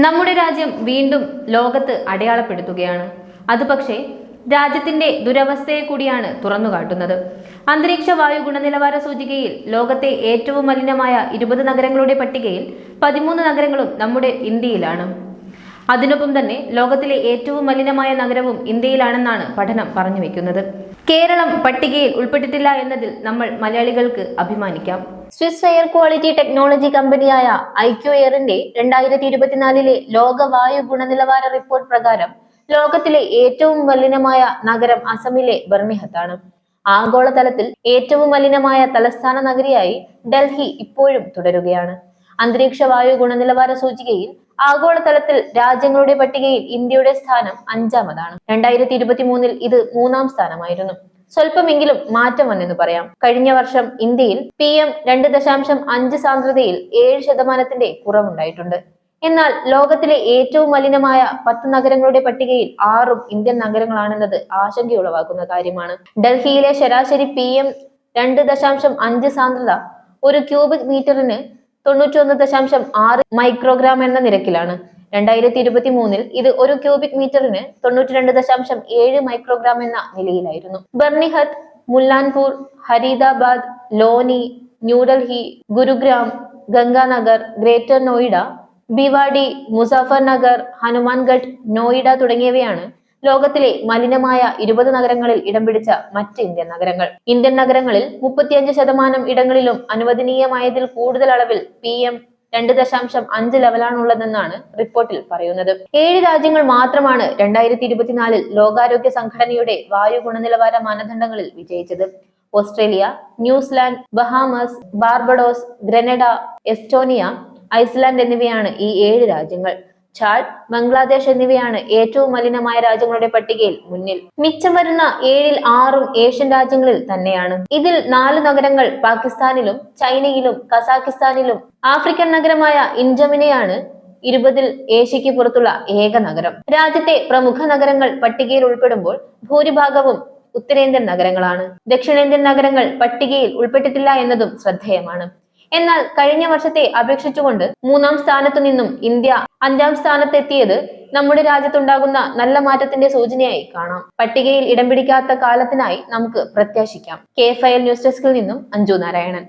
നമ്മുടെ രാജ്യം വീണ്ടും ലോകത്ത് അടയാളപ്പെടുത്തുകയാണ്. അത് പക്ഷേ രാജ്യത്തിന്റെ ദുരവസ്ഥയെ കൂടിയാണ് തുറന്നുകാട്ടുന്നത്. അന്തരീക്ഷ വായു ഗുണനിലവാര സൂചികയിൽ ലോകത്തെ ഏറ്റവും മലിനമായ 20 നഗരങ്ങളുടെ പട്ടികയിൽ 13 നഗരങ്ങളും നമ്മുടെ ഇന്ത്യയിലാണ്. അതിനൊപ്പം തന്നെ ലോകത്തിലെ ഏറ്റവും മലിനമായ നഗരവും ഇന്ത്യയിലാണെന്നാണ് പഠനം പറഞ്ഞു വെക്കുന്നത്. കേരളം പട്ടികയിൽ ഉൾപ്പെട്ടിട്ടില്ല എന്നതിൽ നമ്മൾ മലയാളികൾക്ക് അഭിമാനിക്കാം. സ്വിസ് എയർ ക്വാളിറ്റി ടെക്നോളജി കമ്പനിയായ ഐക്യു എയറിന്റെ 2024 ലോക വായു ഗുണനിലവാര റിപ്പോർട്ട് പ്രകാരം ലോകത്തിലെ ഏറ്റവും മലിനമായ നഗരം അസമിലെ ബർമിഹത്താണ്. ആഗോളതലത്തിൽ ഏറ്റവും മലിനമായ തലസ്ഥാന നഗരിയായി ഡൽഹി ഇപ്പോഴും തുടരുകയാണ്. അന്തരീക്ഷ വായു ഗുണനിലവാര സൂചികയിൽ ആഗോളതലത്തിൽ രാജ്യങ്ങളുടെ പട്ടികയിൽ ഇന്ത്യയുടെ സ്ഥാനം 5-ാമതാണ്. 2023 ഇത് 3-ാം സ്ഥാനമായിരുന്നു. സ്വല്പമെങ്കിലും മാറ്റം വന്നെന്ന് പറയാം. കഴിഞ്ഞ വർഷം ഇന്ത്യയിൽ PM 2.5 സാന്ദ്രതയിൽ 7% കുറവുണ്ടായിട്ടുണ്ട്. എന്നാൽ ലോകത്തിലെ ഏറ്റവും മലിനമായ 10 നഗരങ്ങളുടെ പട്ടികയിൽ 6ഉം ഇന്ത്യൻ നഗരങ്ങളാണെന്നത് ആശങ്കയുളവാക്കുന്ന കാര്യമാണ്. ഡൽഹിയിലെ ശരാശരി PM 2.5 സാന്ദ്രത ഒരു ക്യൂബിക് മീറ്ററിന് 91.6 മൈക്രോഗ്രാം എന്ന നിരക്കിലാണ്. 2023 ഇത് ഒരു ക്യൂബിക് മീറ്ററിന് 92.7 മൈക്രോഗ്രാം എന്ന നിലയിലായിരുന്നു. ബർണിഹത്ത്, മുല്ലാൻപൂർ, ഹരീദാബാദ്, ലോനി, ന്യൂഡൽഹി, ഗുരുഗ്രാം, ഗംഗാനഗർ, ഗ്രേറ്റർ നോയിഡ, ഭിവാഡി, മുസാഫർ നഗർ, ഹനുമാൻഗഡ്, നോയിഡ തുടങ്ങിയവയാണ് ലോകത്തിലെ മലിനമായ 20 നഗരങ്ങളിൽ ഇടം പിടിച്ച മറ്റ് ഇന്ത്യൻ നഗരങ്ങൾ. ഇന്ത്യൻ നഗരങ്ങളിൽ 35% ഇടങ്ങളിലും അനുവദനീയമായതിൽ കൂടുതൽ അളവിൽ PM 2.5 ലെവലാണുള്ളതെന്നാണ് റിപ്പോർട്ടിൽ പറയുന്നത്. 7 രാജ്യങ്ങൾ മാത്രമാണ് 2024 ലോകാരോഗ്യ സംഘടനയുടെ വായു ഗുണനിലവാര മാനദണ്ഡങ്ങളിൽ വിജയിച്ചത്. Australia, New Zealand, Bahamas, Barbados, Grenada, Estonia, Iceland എന്നിവയാണ് ഈ 7 രാജ്യങ്ങൾ. ചാഡ്, ബംഗ്ലാദേശ് എന്നിവയാണ് ഏറ്റവും മലിനമായ രാജ്യങ്ങളുടെ പട്ടികയിൽ മുന്നിൽ. മിച്ചം വരുന്ന 7-ൽ 6ഉം ഏഷ്യൻ രാജ്യങ്ങളിൽ തന്നെയാണ്. ഇതിൽ 4 നഗരങ്ങൾ പാകിസ്ഥാനിലും ചൈനയിലും കസാക്കിസ്ഥാനിലും. ആഫ്രിക്കൻ നഗരമായ ഇൻജമിനെയാണ് 20-ൽ ഏഷ്യക്ക് പുറത്തുള്ള ഏക നഗരം. രാജ്യത്തെ പ്രമുഖ നഗരങ്ങൾ പട്ടികയിൽ ഉൾപ്പെടുമ്പോൾ ഭൂരിഭാഗവും ഉത്തരേന്ത്യൻ നഗരങ്ങളാണ്. ദക്ഷിണേന്ത്യൻ നഗരങ്ങൾ പട്ടികയിൽ ഉൾപ്പെട്ടിട്ടില്ല എന്നതും ശ്രദ്ധേയമാണ്. എന്നാൽ കഴിഞ്ഞ വർഷത്തെ അപേക്ഷിച്ചുകൊണ്ട് 3-ാം സ്ഥാനത്തു നിന്നും ഇന്ത്യ 5-ാം സ്ഥാനത്തെത്തിയത് നമ്മുടെ രാജ്യത്തുണ്ടാകുന്ന നല്ല മാറ്റത്തിന്റെ സൂചനയായി കാണാം. പട്ടികയിൽ ഇടം പിടിക്കാത്ത കാലത്തിനായി നമുക്ക് പ്രത്യാശിക്കാം. K5 ന്യൂസ് ഡെസ്കിൽ നിന്നും അഞ്ജു നാരായണൻ.